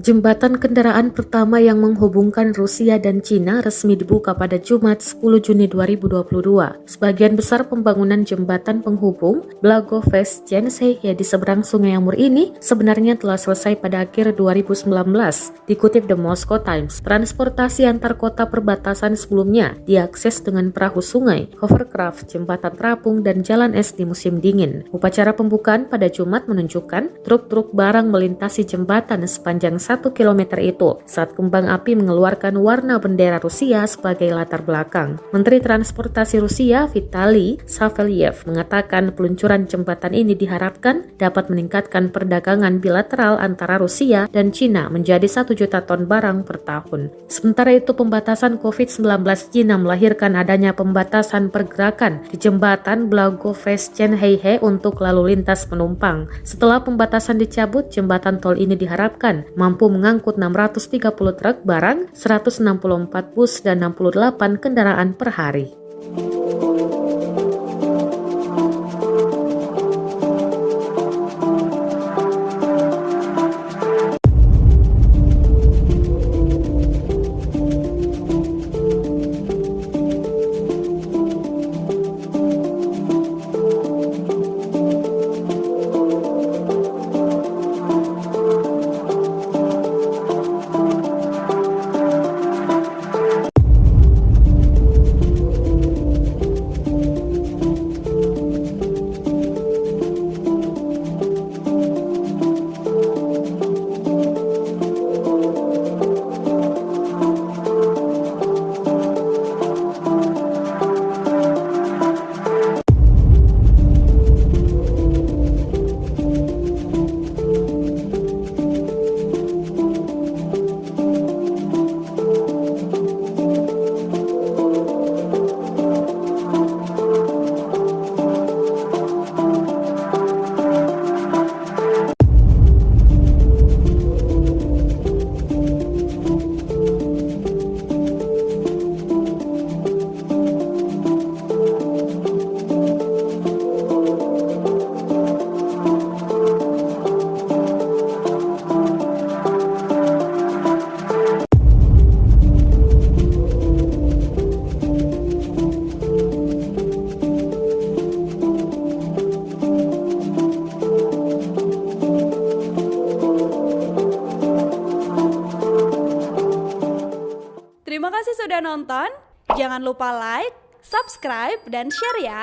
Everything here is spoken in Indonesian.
Jembatan kendaraan pertama yang menghubungkan Rusia dan Cina resmi dibuka pada Jumat 10 Juni 2022. Sebagian besar pembangunan jembatan penghubung Blagoveshchenskaya di seberang Sungai Amur ini sebenarnya telah selesai pada akhir 2019. Dikutip The Moscow Times, transportasi antar kota perbatasan sebelumnya diakses dengan perahu sungai, hovercraft, jembatan terapung, dan jalan es di musim dingin. Upacara pembukaan pada Jumat menunjukkan truk-truk barang melintasi jembatan sepanjang 1 km itu saat kembang api mengeluarkan warna bendera Rusia sebagai latar belakang. Menteri Transportasi Rusia Vitaly Savelyev mengatakan peluncuran jembatan ini diharapkan dapat meningkatkan perdagangan bilateral antara Rusia dan Cina menjadi 1 juta ton barang per tahun. Sementara itu, pembatasan COVID-19 Cina melahirkan adanya pembatasan pergerakan di jembatan Blagoveshchenskaya untuk lalu lintas penumpang. Setelah pembatasan dicabut, jembatan tol ini diharapkan mampu mengangkut 630 truk barang, 164 bus, dan 68 kendaraan per hari. Terima kasih sudah nonton. Jangan lupa like, subscribe, dan share ya.